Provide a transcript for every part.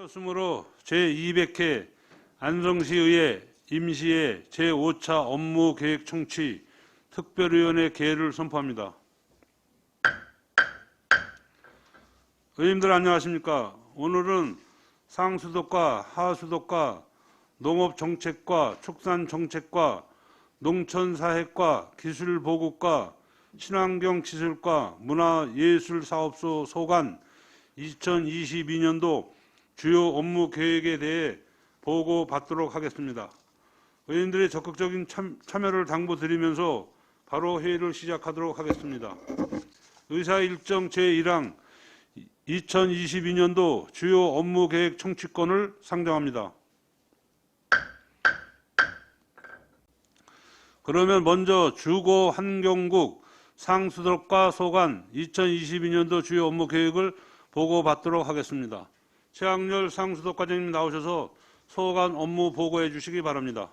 되었으므로 제200회 안성시의회 임시회 제5차 업무계획 청취 특별위원회 개회를 선포합니다. 의원님들 안녕하십니까? 오늘은 상수도과, 하수도과, 농업정책과, 축산정책과, 농촌사회과, 기술보급과, 친환경시설과, 문화예술사업소 소관 2022년도 주요 업무 계획에 대해 보고받도록 하겠습니다. 의원들의 적극적인 참여를 당부드리면서 바로 회의를 시작하도록 하겠습니다. 의사일정 제1항 2022년도 주요 업무 계획 청취권을 상정합니다. 그러면 먼저 주거환경국 상수도과 소관 2022년도 주요 업무 계획을 보고받도록 하겠습니다. 최학렬 상수도과장님 나오셔서 소관 업무 보고해 주시기 바랍니다.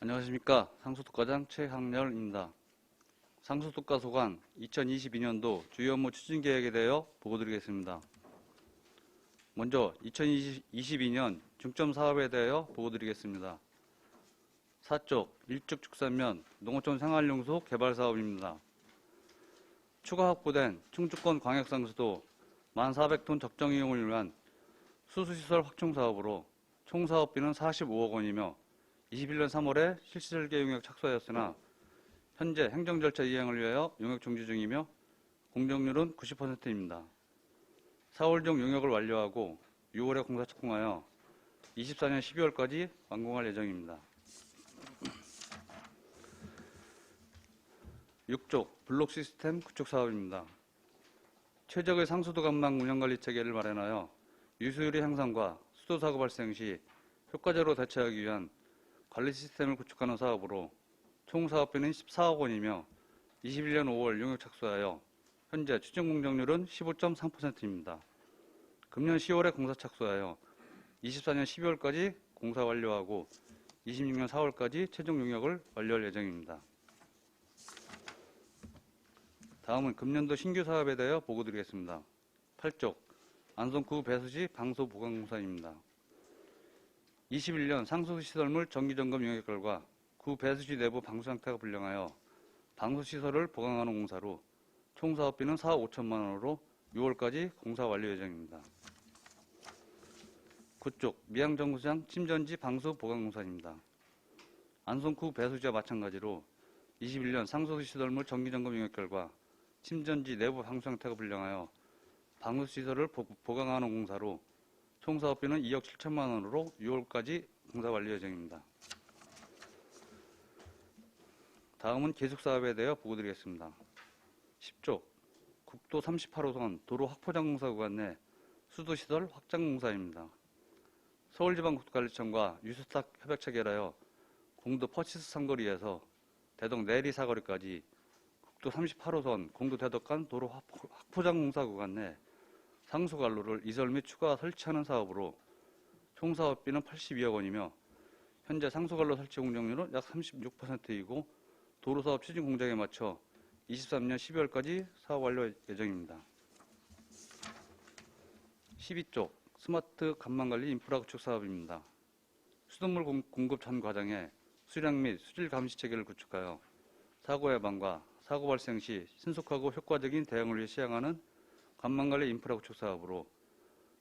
안녕하십니까. 상수도과장 최학렬입니다. 상수도과 소관 2022년도 주요 업무 추진 계획에 대하여 보고드리겠습니다. 먼저 2022년 중점 사업에 대하여 보고드리겠습니다. 4쪽 일축 축산면 농어촌 생활용소 개발 사업입니다. 추가 확보된 충주권 광역상수도 1,400톤 적정 이용을 위한 수수시설 확충 사업으로 총 사업비는 45억 원이며 21년 3월에 실시설계 용역 착수하였으나 현재 행정 절차 이행을 위하여 용역 중지 중이며 공정률은 90%입니다. 4월 중 용역을 완료하고 6월에 공사 착공하여 24년 12월까지 완공할 예정입니다. 6쪽 블록 시스템 구축 사업입니다. 최적의 상수도 관망 운영관리 체계를 마련하여 유수율의 향상과 수도 사고 발생 시 효과적으로 대처하기 위한 관리 시스템을 구축하는 사업으로 총 사업비는 14억 원이며 21년 5월 용역 착수하여 현재 추진 공정률은 15.3%입니다. 금년 10월에 공사 착수하여 24년 12월까지 공사 완료하고 26년 4월까지 최종 용역을 완료할 예정입니다. 다음은 금년도 신규 사업에 대하여 보고드리겠습니다. 8쪽 안성구 배수지 방수 보강공사입니다. 21년 상수시설물 정기점검 용역 결과 구 배수지 내부 방수 상태가 불량하여 방수시설을 보강하는 공사로 총 사업비는 4억 5천만 원으로 6월까지 공사 완료 예정입니다. 9쪽 미양정수장 침전지 방수 보강공사입니다. 안성구 배수지와 마찬가지로 21년 상수시설물 정기점검 용역 결과 침전지 내부 방수 상태가 불량하여 방수시설을 보강하는 공사로 총 사업비는 2억 7천만 원으로 6월까지 공사 완료 예정입니다. 다음은 계속사업에 대해 보고드리겠습니다. 10쪽 국도 38호선 도로 확포장 공사 구간 내 수도시설 확장 공사입니다. 서울지방국토관리청과 유스탁 협약 체결하여 공도 퍼치스 삼거리에서 대덕 내리 사거리까지 국도 38호선 공도 대덕 간 도로 확포장 공사 구간 내 상수관로를 이설 및 추가 설치하는 사업으로 총 사업비는 82억 원이며 현재 상수관로 설치 공정률은 약 36%이고 도로사업 추진 공정에 맞춰 23년 12월까지 사업 완료 예정입니다. 12쪽 스마트 간망관리 인프라 구축 사업입니다. 수돗물 공급 전 과정에 수량 및 수질 감시 체계를 구축하여 사고 예방과 사고 발생 시 신속하고 효과적인 대응을 위해 시행하는 관망관리 인프라 구축 사업으로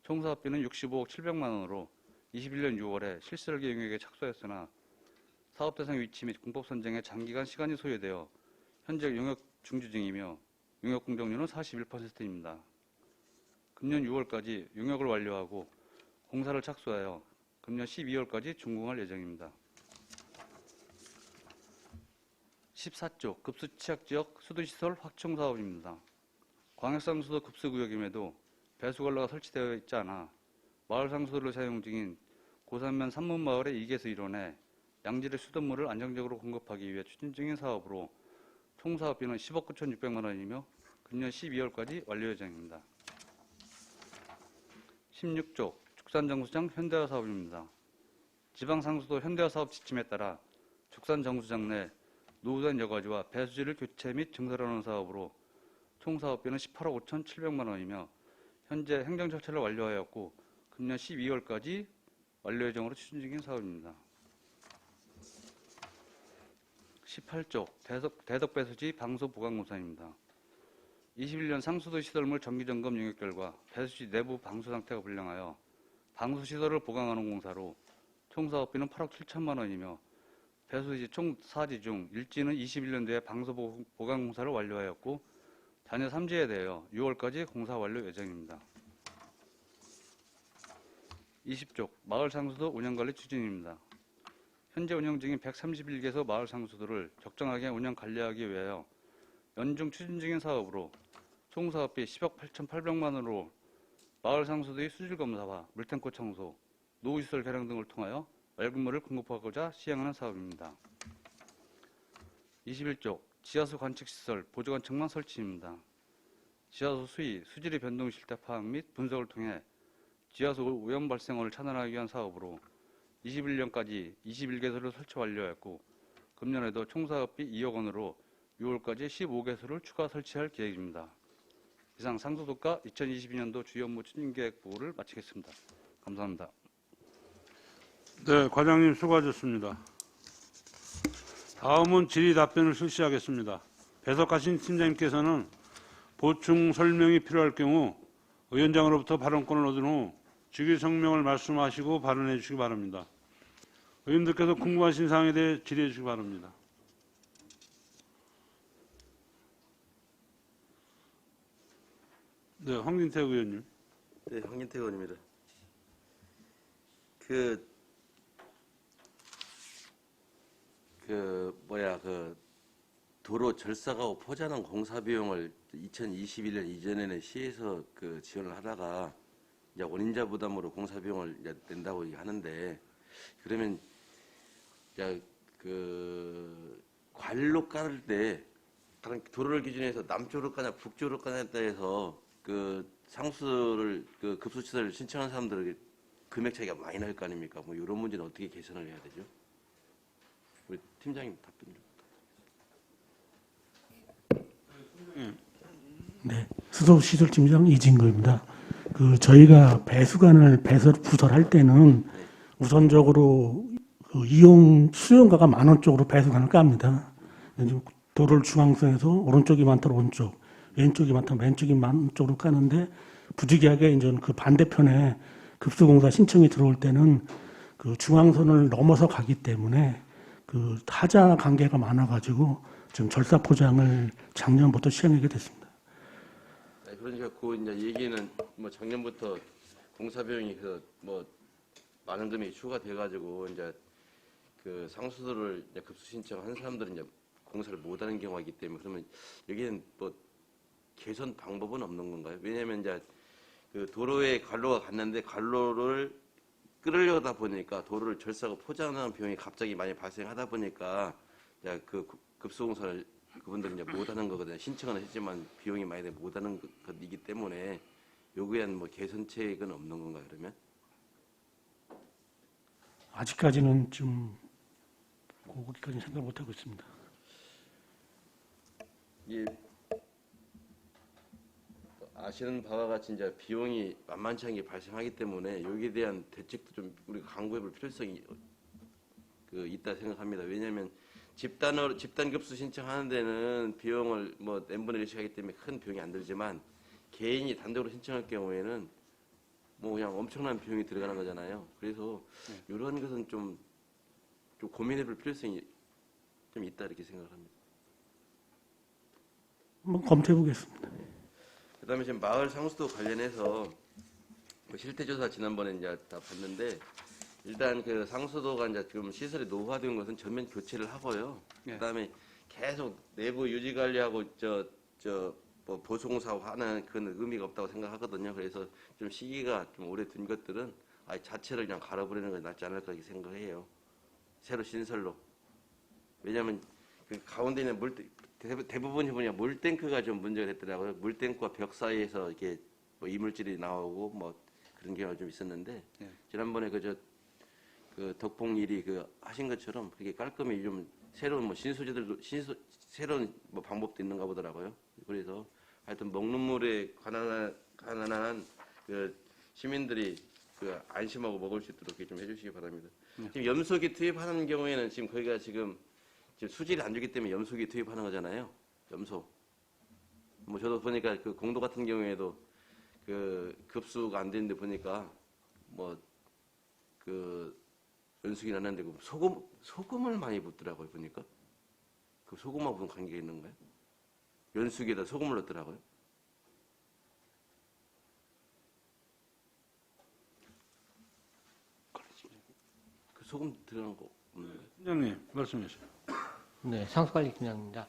총 사업비는 65억 700만 원으로 21년 6월에 실설계 용역에 착수하였으나 사업 대상 위치 및 공법 선정에 장기간 시간이 소요되어 현재 용역 중지 중이며 용역 공정률은 41%입니다. 금년 6월까지 용역을 완료하고 공사를 착수하여 금년 12월까지 준공할 예정입니다. 14쪽 급수취약지역 수도시설 확충 사업입니다. 광역상수도 급수구역임에도 배수관로가 설치되어 있지 않아 마을상수도를 사용 중인 고산면 산문마을의 2개수 1원에 양질의 수돗물을 안정적으로 공급하기 위해 추진 중인 사업으로 총 사업비는 10억 9,600만 원이며 금년 12월까지 완료 예정입니다. 16쪽 축산정수장 현대화 사업입니다. 지방상수도 현대화사업 지침에 따라 축산정수장 내 노후된 여과지와 배수지를 교체 및 증설하는 사업으로 총 사업비는 18억 5,700만 원이며 현재 행정 절차를 완료하였고 금년 12월까지 완료 예정으로 추진 중인 사업입니다. 18쪽 대덕 배수지 방수 보강 공사입니다. 21년 상수도 시설물 정기점검 용역 결과 배수지 내부 방수 상태가 불량하여 방수 시설을 보강하는 공사로 총 사업비는 8억 7천만 원이며 배수지 총 4지 중 1지는 21년도에 방수 보강 공사를 완료하였고 잔여 3지에 대하여 6월까지 공사 완료 예정입니다. 20쪽 마을 상수도 운영관리 추진입니다. 현재 운영 중인 131개소 마을 상수도를 적정하게 운영 관리하기 위하여 연중 추진 중인 사업으로 총 사업비 10억 8,800만 원으로 마을 상수도의 수질 검사와 물탱크 청소, 노후시설 개량 등을 통하여 맑은 물을 공급하고자 시행하는 사업입니다. 21쪽 지하수 관측시설 보조관측망 설치입니다. 지하수 수위, 수질의 변동 실태 파악 및 분석을 통해 지하수 오염 발생원을 차단하기 위한 사업으로 21년까지 21개소를 설치 완료했고 금년에도 총 사업비 2억 원으로 6월까지 15개소를 추가 설치할 계획입니다. 이상 상수도과 2022년도 주요 업무 추진계획 보고를 마치겠습니다. 감사합니다. 네, 과장님 수고하셨습니다. 다음은 질의 답변을 실시하겠습니다. 배석하신 팀장님께서는 보충 설명이 필요할 경우 위원장으로부터 발언권을 얻은 후 직위 성명을 말씀하시고 발언해 주시기 바랍니다. 의원님들께서 궁금하신 사항에 대해 질의해 주시기 바랍니다. 네, 황진태 의원님. 네, 황진태 의원입니다. 도로 절삭하고 포장한 공사 비용을 2021년 이전에는 시에서 지원을 하다가 이제 원인자 부담으로 공사 비용을 이제 낸다고 하는데, 그러면 이제 관로 깔을 때 다른 도로를 기준해서 남쪽으로 까냐 북쪽으로 까냐에 따라서 상수를 급수시설 신청한 사람들에게 금액 차이가 많이 날 거 아닙니까? 뭐 이런 문제는 어떻게 개선을 해야 되죠? 우리 팀장님 답변 좀. 네, 수도시설팀장 이진거입니다. 저희가 배수관을 부설할 때는 우선적으로 이용 수용가가 많은 쪽으로 배수관을 깝니다. 도로를 중앙선에서 오른쪽이 많다면 오른쪽, 왼쪽이 많다면 왼쪽이 많은 쪽으로 까는데 부득이하게 이제 그 반대편에 급수공사 신청이 들어올 때는 중앙선을 넘어서 가기 때문에 하자 관계가 많아가지고 지금 절사 포장을 작년부터 시행하게 됐습니다. 네, 그러니까 이제 얘기는 뭐 작년부터 공사 비용이 많은 금액이 추가돼가지고 이제 상수도를 이제 급수 신청한 사람들은 이제 공사를 못하는 경우가 있기 때문에, 그러면 여기는 뭐 개선 방법은 없는 건가요? 왜냐하면 이제 도로에 관로가 갔는데 관로를 끌으려다 보니까 도로를 절삭하고 포장하는 비용이 갑자기 많이 발생하다 보니까 이제 급수공사를 그분들이 이제 못하는 거거든요. 신청은 했지만 비용이 많이 들어 못하는 것이기 때문에 요구에 대한 뭐 개선책은 없는 건가요? 그러면? 아직까지는 좀 거기까지 생각 못하고 있습니다. 예, 아시는 바와 같이 이제 비용이 만만치 않게 발생하기 때문에 여기에 대한 대책도 좀 우리가 강구해볼 필요성이 있다 생각합니다. 왜냐하면 집단 급수 신청하는 데는 비용을 뭐 n분의 1씩 하기 때문에 큰 비용이 안 들지만 개인이 단독으로 신청할 경우에는 뭐 그냥 엄청난 비용이 들어가는 거잖아요. 그래서 이런 것은 좀 고민해볼 필요성이 좀 있다 이렇게 생각합니다. 한번 검토해 보겠습니다. 그다음에 지금 마을 상수도 관련해서 실태조사 지난번에 이제 다 봤는데, 일단 상수도가 이제 지금 시설이 노후화된 것은 전면 교체를 하고요. 네. 그다음에 계속 내부 유지 관리하고 뭐 보수공사하고 하는 그건 의미가 없다고 생각하거든요. 그래서 좀 시기가 좀 오래 둔 것들은 아예 자체를 그냥 갈아버리는 게 낫지 않을까 이렇게 생각해요. 새로 신설로. 왜냐하면 가운데 있는 대부분이 물탱크가 좀 문제가 됐더라고요. 물탱크와 벽 사이에서 이렇게 뭐 이물질이 나오고 뭐 그런 경우가 좀 있었는데, 네. 지난번에 그 덕봉일이 그 하신 것처럼 그렇게 깔끔히 좀 새로운 뭐 새로운 뭐 방법도 있는가 보더라고요. 그래서 하여튼 먹는 물에 가난한 그 시민들이 그 안심하고 먹을 수 있도록 이렇게 좀 해주시기 바랍니다. 지금 염소기 투입하는 경우에는 지금 거기가 지금 수질이 안 좋기 때문에 염소기 투입하는 거잖아요. 염소. 뭐 저도 보니까 그 공도 같은 경우에도 그 급수가 안 되는데 보니까 뭐 그 연수기 나는데 그 소금을 많이 붓더라고요. 보니까 그 소금하고 무슨 관계가 있는 거예요? 연수기에다 소금을 넣더라고요. 그 소금 들어간 거 없는 거예요? 팀장님 말씀해 주세요. 네, 상수관리 팀장입니다.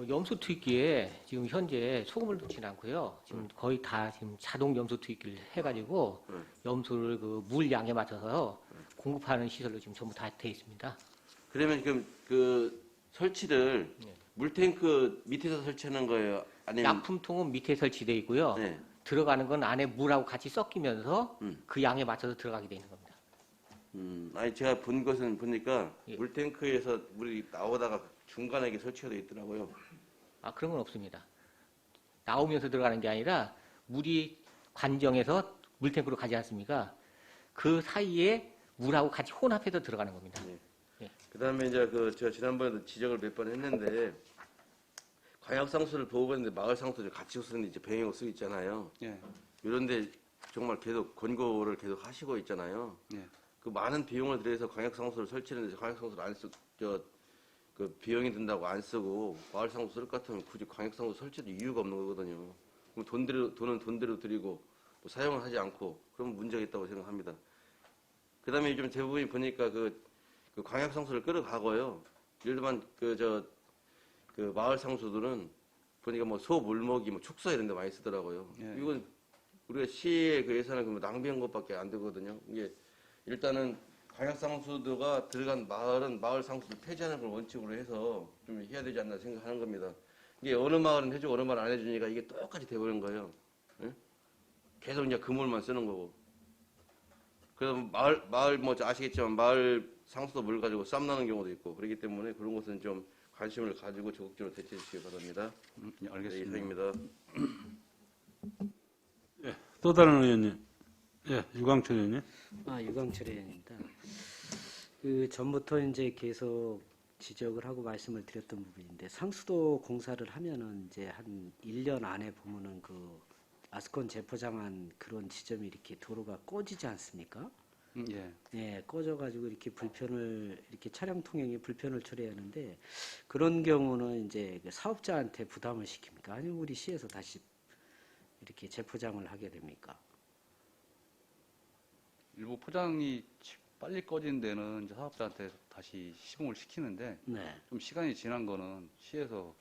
염소 투입기에 지금 현재 소금을 넣지는 않고요. 지금 거의 다 지금 자동 염소 투입기를 해가지고 염소를 그 물량에 맞춰서 공급하는 시설로 지금 전부 다 돼 있습니다. 그러면 그 설치를 네. 물탱크 밑에서 설치하는 거예요? 아니면 약품통은 밑에 설치돼 있고요. 네. 들어가는 건 안에 물하고 같이 섞이면서 그 양에 맞춰서 들어가게 돼 있는 겁니다. 아니 제가 본 것은 보니까 예. 물탱크에서 물이 나오다가 중간에 이게 설치가 되어 있더라고요. 아, 그런 건 없습니다. 나오면서 들어가는 게 아니라 물이 관정에서 물탱크로 가지 않습니까? 그 사이에 물하고 같이 혼합해서 들어가는 겁니다. 그다음에 이제 제가 지난번에도 지적을 몇 번 했는데 광역 상수를 보호하는데 마을 상수를 같이 쓰는데 이제 병행으로 쓰고 있잖아요. 예. 이런데 정말 계속 권고를 계속 하시고 있잖아요. 예. 그 많은 비용을 들여서 광역 상수를 설치하는데 광역 상수를 안 쓰, 그 비용이 든다고 안 쓰고 마을 상수 쓸 것 같으면 굳이 광역 상수 설치도 이유가 없는 거거든요. 그럼 돈은 돈대로 드리고 뭐 사용을 하지 않고 그러면 문제가 있다고 생각합니다. 그다음에 요즘 대부분이 보니까 그 광역 상수를 끌어가고요. 예를 들면 그 마을 상수들은 보니까 뭐 소 물먹이 뭐 축사 이런 데 많이 쓰더라고요. 예. 이건 우리가 시의 그 예산을 그러면 낭비한 것밖에 안 되거든요. 이게 일단은 광역 상수도가 들어간 마을은 마을 상수를 폐지하는 걸 원칙으로 해서 좀 해야 되지 않나 생각하는 겁니다. 이게 어느 마을은 해주고 어느 마을은 안 해주니까 이게 똑같이 돼버린 거예요. 예? 계속 이제 그물만 쓰는 거고. 그래서 마을 뭐 아시겠지만 마을 상수도 물 가지고 쌈 나는 경우도 있고 그렇기 때문에 그런 것은 좀 관심을 가지고 적극적으로 대처해 주시기 바랍니다. 예, 알겠습니다. 네, 이상입니다. 또 다른 의원님. 예, 유광철 의원님. 유광철 의원입니다. 그 전부터 이제 계속 지적을 하고 말씀을 드렸던 부분인데 상수도 공사를 하면은 이제 한 1년 안에 보면은 그 아스콘 재포장한 그런 지점이 이렇게 도로가 꺼지지 않습니까? 예. 예, 꺼져가지고 이렇게 이렇게 차량 통행에 불편을 초래하는데 그런 경우는 이제 그 사업자한테 부담을 시킵니까? 아니면 우리 시에서 다시 이렇게 재포장을 하게 됩니까? 일부 포장이 빨리 꺼진 데는 이제 사업자한테 다시 시공을 시키는데 네. 좀 시간이 지난 거는 시에서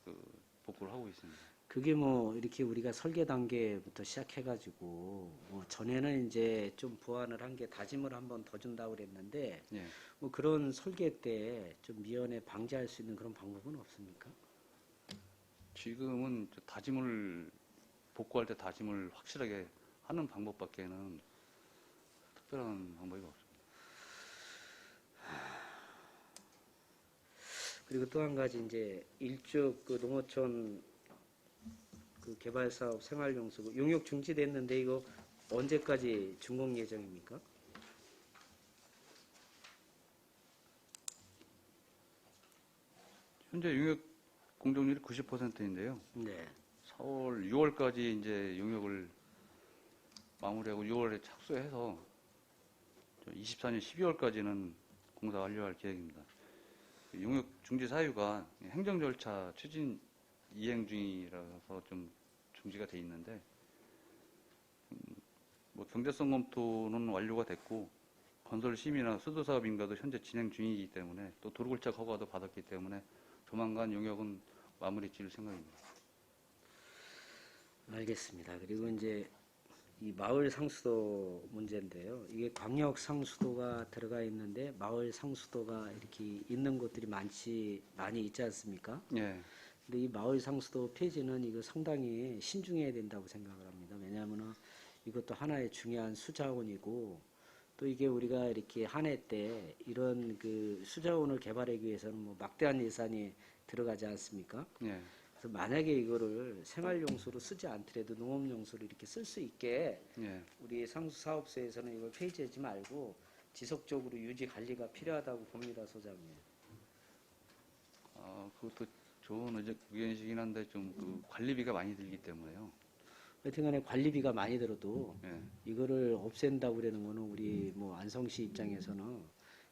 그 복구를 하고 있습니다. 그게 뭐 이렇게 우리가 설계 단계부터 시작해가지고 뭐 전에는 이제 좀 보완을 한 게 다짐을 한번 더 준다고 그랬는데 예. 뭐 그런 설계 때 좀 미연에 방지할 수 있는 그런 방법은 없습니까? 지금은 다짐을 복구할 때 다짐을 확실하게 하는 방법밖에는 특별한 방법이 없습니다. 그리고 또 한 가지 이제 일축 그 농어촌 그 개발 사업 생활용수 용역 중지됐는데 이거 언제까지 준공 예정입니까? 현재 용역 공정률이 90%인데요. 네. 4월, 6월까지 이제 용역을 마무리하고 6월에 착수해서 24년 12월까지는 공사 완료할 계획입니다. 용역 중지 사유가 행정 절차 추진 이행 중이라서 좀 중지가 돼 있는데 뭐 경제성 검토는 완료가 됐고 건설 심의나 수도 사업 인가도 현재 진행 중이기 때문에 또 도로골착 허가도 받았기 때문에 조만간 용역은 마무리 지을 생각입니다. 알겠습니다. 그리고 이제 이 마을 상수도 문제인데요. 이게 광역 상수도가 들어가 있는데 마을 상수도가 이렇게 있는 곳들이 많이 있지 않습니까? 예. 근데 이 마을 상수도 폐지는 이거 상당히 신중해야 된다고 생각을 합니다. 왜냐하면은 이것도 하나의 중요한 수자원이고 또 이게 우리가 이렇게 한 해 때 이런 그 수자원을 개발하기 위해서는 뭐 막대한 예산이 들어가지 않습니까? 예. 그래서 만약에 이거를 생활용수로 쓰지 않더라도 농업용수로 이렇게 쓸 수 있게 예. 우리 상수사업소에서는 이걸 폐지하지 말고 지속적으로 유지 관리가 필요하다고 봅니다, 소장님. 그것도 좋은 의견이시긴 한데 좀 그 관리비가 많이 들기 때문에요. 하여튼간에 관리비가 많이 들어도 예. 이거를 없앤다고 그러는 거는 우리 뭐 안성시 입장에서는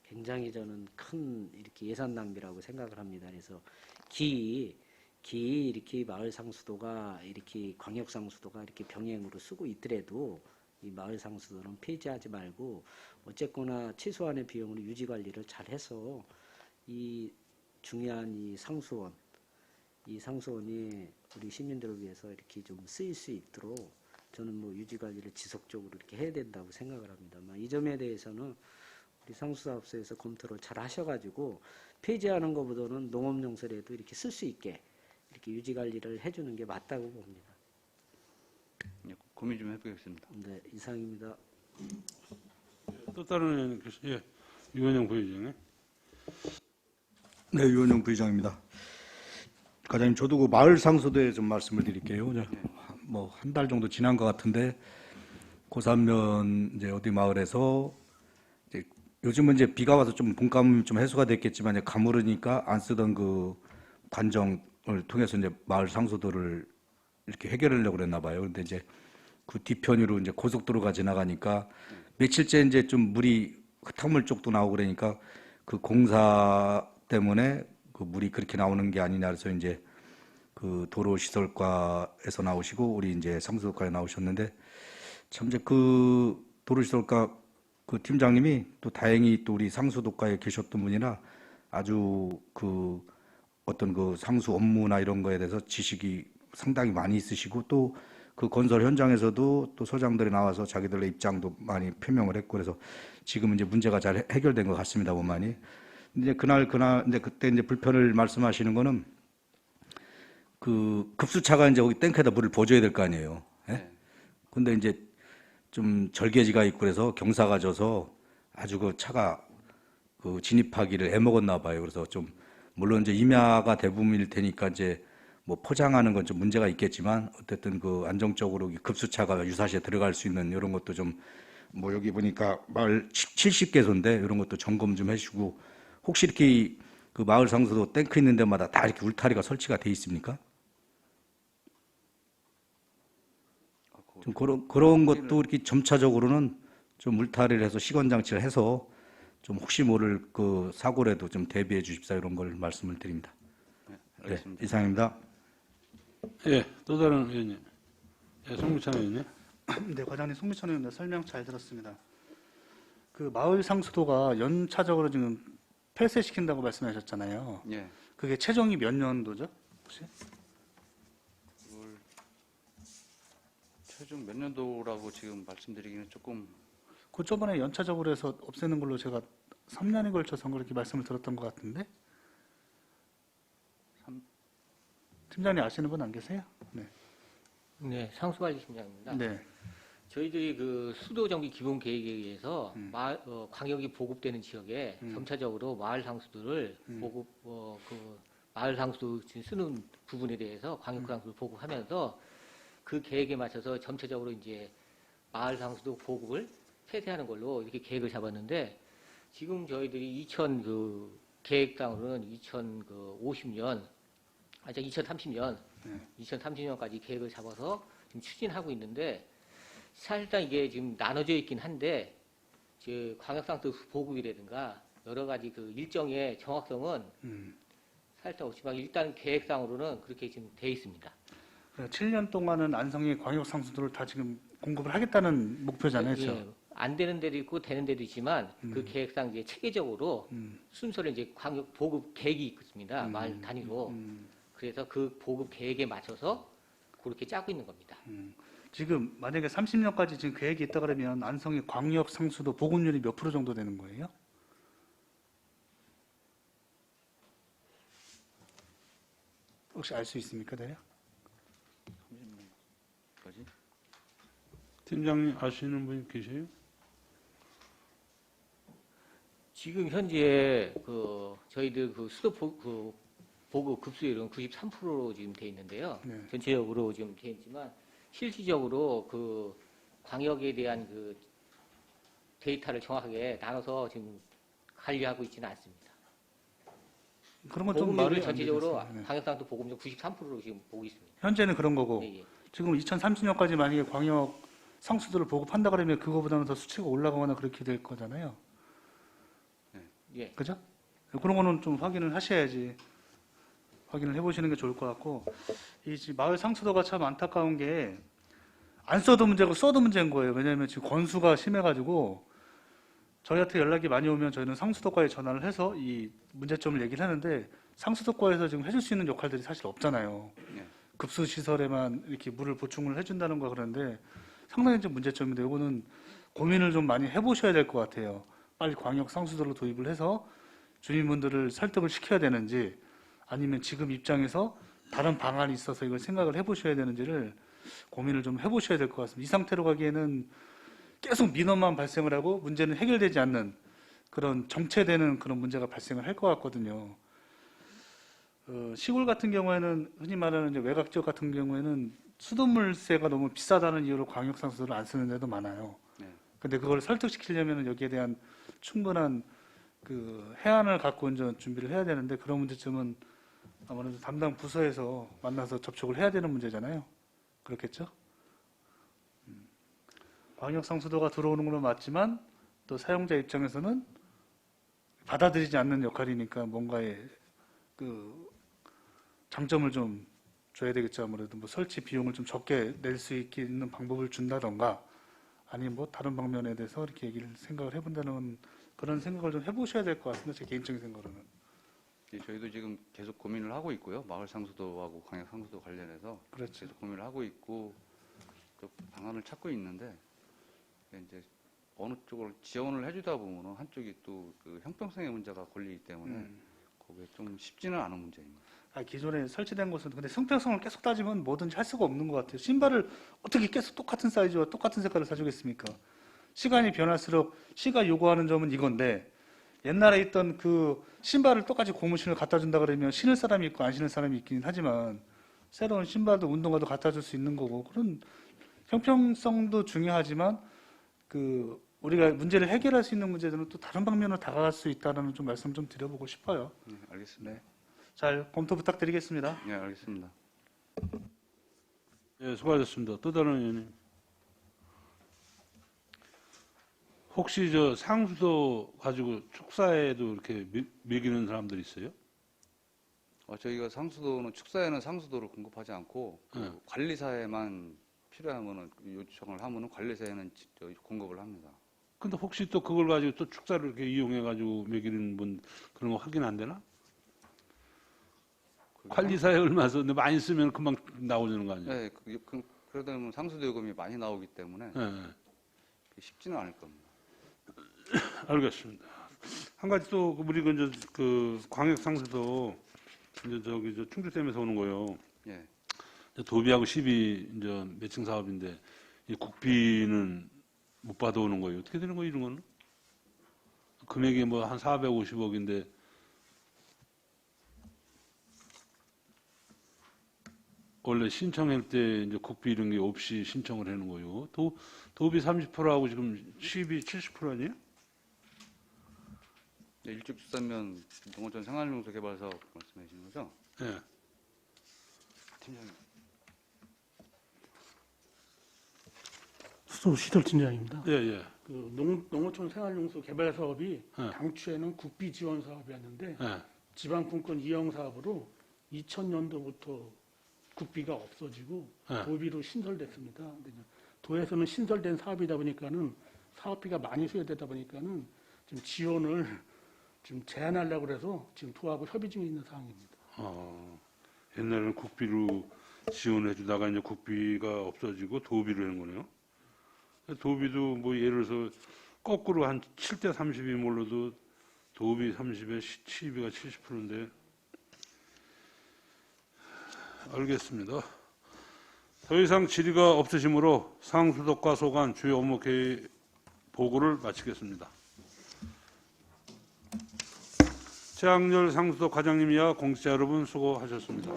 굉장히 저는 큰 이렇게 예산 낭비라고 생각을 합니다. 그래서 기 이렇게 마을 상수도가 이렇게 광역 상수도가 이렇게 병행으로 쓰고 있더라도 이 마을 상수도는 폐지하지 말고 어쨌거나 최소한의 비용으로 유지 관리를 잘 해서 이 중요한 이 상수원이 우리 시민들을 위해서 이렇게 좀 쓰일 수 있도록 저는 뭐 유지 관리를 지속적으로 이렇게 해야 된다고 생각을 합니다만 이 점에 대해서는 우리 상수사업소에서 검토를 잘 하셔가지고 폐지하는 것보다는 농업용설에도 이렇게 쓸 수 있게 이렇게 유지 관리를 해주는 게 맞다고 봅니다. 예, 고민 좀 해보겠습니다. 네, 이상입니다. 또 다른 의원 예, 유원영 부의장님. 네, 유원영 부의장입니다. 과장님, 저도 그 마을 상수도에 좀 말씀을 드릴게요. 뭐 한 달 정도 지난 것 같은데 고산면 이제 어디 마을에서 이제 요즘은 이제 비가 와서 좀 분감 좀 해소가 됐겠지만 이제 가물으니까 안 쓰던 그 관정을 통해서 이제 마을 상수도를 이렇게 해결하려고 그랬나 봐요. 근데 이제 그 뒤편으로 이제 고속도로가 지나가니까 며칠째 이제 좀 물이 흙탕물 쪽도 나오고 그러니까 그 공사 때문에 그 물이 그렇게 나오는 게 아니냐 해서 이제 그 도로시설과에서 나오시고 우리 이제 상수도과에 나오셨는데 참 이제 그 도로시설과 그 팀장님이 또 다행히 또 우리 상수도과에 계셨던 분이라 아주 그 어떤 그 상수 업무나 이런 거에 대해서 지식이 상당히 많이 있으시고 또 그 건설 현장에서도 또 소장들이 나와서 자기들의 입장도 많이 표명을 했고 그래서 지금 이제 문제가 잘 해결된 것 같습니다, 보만이. 이제 그날 이제 그때 이제 불편을 말씀하시는 거는 그 급수차가 이제 거기 탱크에다 물을 부어줘야 될 거 아니에요. 예? 네. 근데 이제 좀 절개지가 있고 그래서 경사가 져서 아주 그 차가 그 진입하기를 애먹었나 봐요. 그래서 좀 물론 이제 임야가 대부분일 테니까 이제 뭐 포장하는 건 좀 문제가 있겠지만 어쨌든 그 안정적으로 급수차가 유사시에 들어갈 수 있는 이런 것도 좀 뭐 여기 보니까 마을 70개소인데 이런 것도 점검 좀 해주고 혹시 이렇게 그 마을 상수도 탱크 있는 데마다 다 이렇게 울타리가 설치가 돼 있습니까? 좀 그런 것도 이렇게 점차적으로는 좀 울타리를 해서 시건 장치를 해서 좀 혹시 모를 그 사고라도 좀 대비해 주십사 이런 걸 말씀을 드립니다. 네, 네, 알겠습니다. 이상입니다. 예, 또 다른 의원님. 예, 송미찬 의원님. 네, 과장님 송미천 의원님 설명 잘 들었습니다. 그 마을 상수도가 연차적으로 지금 폐쇄시킨다고 말씀하셨잖아요. 예. 그게 최종이 몇 년도죠? 혹시? 그걸 최종 몇 년도라고 지금 말씀드리기는 조금 그 저번에 연차적으로 해서 없애는 걸로 제가 3년에 걸쳐서 그렇게 말씀을 들었던 것 같은데 팀장님 아시는 분 안 계세요? 네. 네, 상수관리팀장입니다. 네. 저희들이 그 수도 정비 기본 계획에 의해서 광역이 보급되는 지역에 점차적으로 마을 상수도를 마을 상수도 쓰는 부분에 대해서 광역 상수도 보급하면서 그 계획에 맞춰서 점차적으로 이제 마을 상수도 보급을 폐쇄하는 걸로 이렇게 계획을 잡았는데 지금 저희들이 계획상으로는 2030년 2030년까지 계획을 잡아서 지금 추진하고 있는데 사실상 이게 지금 나눠져 있긴 한데 광역상수 보급이라든가 여러 가지 그 일정의 정확성은 살짝 없지만 일단 계획상으로는 그렇게 지금 돼 있습니다. 7년 동안은 안성의 광역 상수도를 다 지금 공급을 하겠다는 목표잖아요. 그렇죠? 예, 안 되는 데도 있고 되는 데도 있지만 그 계획상 이제 체계적으로 순서를 이제 광역 보급 계획이 있습니다. 마을 단위로. 그래서 그 보급 계획에 맞춰서 그렇게 짜고 있는 겁니다. 지금 만약에 30년까지 지금 계획이 있다 그러면 안성의 광역 상수도 보급률이 몇 프로 정도 되는 거예요? 혹시 알 수 있습니까, 대략? 30년까지? 팀장님 아시는 분 계세요? 지금 현재 저희들 수도 보급 급수율은 93%로 지금 돼 있는데요. 네. 전체적으로 지금 돼 있지만 실질적으로 광역에 대한 데이터를 정확하게 나눠서 지금 관리하고 있지는 않습니다. 그런 건 좀 보급률은 말이 안 전체적으로 되겠어요. 네. 광역상도 보급률 93%로 지금 보고 있습니다. 현재는 그런 거고 예, 예. 지금 2030년까지 만약에 광역 상수도를 보급한다 그러면 그거보다는 더 수치가 올라가거나 그렇게 될 거잖아요. 예. 그죠? 그런 거는 좀 확인을 하셔야지. 확인을 해보시는 게 좋을 것 같고 이 마을 상수도가 참 안타까운 게 안 써도 문제고 써도 문제인 거예요. 왜냐하면 지금 건수가 심해가지고 저희한테 연락이 많이 오면 저희는 상수도과에 전화를 해서 이 문제점을 얘기를 하는데 상수도과에서 지금 해줄 수 있는 역할들이 사실 없잖아요. 네. 급수 시설에만 이렇게 물을 보충을 해준다는 거 그런데 상당히 좀 문제점인데 이거는 고민을 좀 많이 해보셔야 될 것 같아요. 빨리 광역 상수도로 도입을 해서 주민분들을 설득을 시켜야 되는지 아니면 지금 입장에서 다른 방안이 있어서 이걸 생각을 해보셔야 되는지를 고민을 좀 해보셔야 될 것 같습니다. 이 상태로 가기에는 계속 민원만 발생을 하고 문제는 해결되지 않는 그런 정체되는 그런 문제가 발생을 할 것 같거든요. 시골 같은 경우에는 흔히 말하는 이제 외곽 지역 같은 경우에는 수돗물세가 너무 비싸다는 이유로 광역상수도를 안 쓰는 데도 많아요. 네. 근데 그걸 설득시키려면 여기에 대한 충분한 해안을 갖고 이제 준비를 해야 되는데 그런 문제점은 아무래도 담당 부서에서 만나서 접촉을 해야 되는 문제잖아요. 그렇겠죠? 광역상수도가 들어오는 건 맞지만 또 사용자 입장에서는 받아들이지 않는 역할이니까 뭔가의 장점을 좀 줘야 되겠죠. 아무래도 뭐 설치 비용을 좀 적게 낼 수 있는 방법을 준다던가 아니면 뭐 다른 방면에 대해서 이렇게 생각을 해본다는 그런 생각을 좀 해보셔야 될 것 같습니다. 제 개인적인 생각으로는. 예, 저희도 지금 계속 고민을 하고 있고요. 마을 상수도하고 광역 상수도 관련해서 그렇죠. 계속 고민을 하고 있고 또 방안을 찾고 있는데 이제 어느 쪽을 지원을 해주다 보면 한쪽이 또 형평성의 문제가 걸리기 때문에 그게 좀 쉽지는 않은 문제입니다. 기존에 설치된 곳은 근데 형평성을 계속 따지면 뭐든지 할 수가 없는 것 같아요. 신발을 어떻게 계속 똑같은 사이즈와 똑같은 색깔을 사주겠습니까? 시간이 변할수록 시가 요구하는 점은 이건데 옛날에 있던 그 신발을 똑같이 고무신을 갖다 준다 그러면 신을 사람이 있고 안 신을 사람이 있긴 하지만 새로운 신발도 운동화도 갖다 줄 수 있는 거고 그런 형평성도 중요하지만 우리가 문제를 해결할 수 있는 문제들은 또 다른 방면으로 다가갈 수 있다는 좀 말씀 좀 드려보고 싶어요. 네, 알겠습니다. 잘 검토 부탁드리겠습니다. 네, 알겠습니다. 예, 수고하셨습니다. 또 다른 의원님. 혹시 상수도 가지고 축사에도 이렇게 매기는 사람들 있어요? 저희가 축사에는 상수도를 공급하지 않고 관리사에만 필요하면은 요청을 하면은 관리사에는 공급을 합니다. 근데 혹시 또 그걸 가지고 또 축사를 이렇게 이용해가지고 매기는 분 그런 거 확인 안 되나? 관리사에 얼마 썼는데 많이 쓰면 금방 나오는 거 아니에요? 네, 그러다 보면 상수도 요금이 많이 나오기 때문에 네. 쉽지는 않을 겁니다. 알겠습니다. 한 가지 또 우리 광역 상수도 이제 충주댐에서 오는 거요. 예. 도비하고 시비 이제 매칭 사업인데 이 국비는 못 받아오는 거예요. 어떻게 되는 거예요, 이런 거는? 금액이 뭐 한 450억인데 원래 신청할 때 이제 국비 이런 게 없이 신청을 하는 거예요. 도비 30%하고 지금 시비 70% 아니에요? 네, 일찍 주사면 농어촌 생활용소 개발 사업 말씀하시는 거죠? 네. 팀장님. 수도시설팀장입니다. 예, 예. 농어촌 생활용소 개발 사업이 네. 당초에는 국비 지원 사업이었는데 예. 지방분권 이용 사업으로 2000년도부터 국비가 없어지고 네. 도비로 신설됐습니다. 근데 이제 도에서는 신설된 사업이다 보니까는 사업비가 많이 소요되다 보니까는 지금 지원을 지금 제한하려고 그래서 지금 도하고 협의 중에 있는 상황입니다. 옛날에는 국비로 지원해 주다가 이제 국비가 없어지고 도비로 하는 거네요. 도비도 뭐 예를 들어서 거꾸로 한 7대 30이 몰라도 도비 30에 시비가 70%인데 알겠습니다. 더 이상 질의가 없으시므로 상수도과 소관 주요 업무 계획 보고를 마치겠습니다. 최학렬 상수도 과장님이야 공직자 여러분 수고하셨습니다.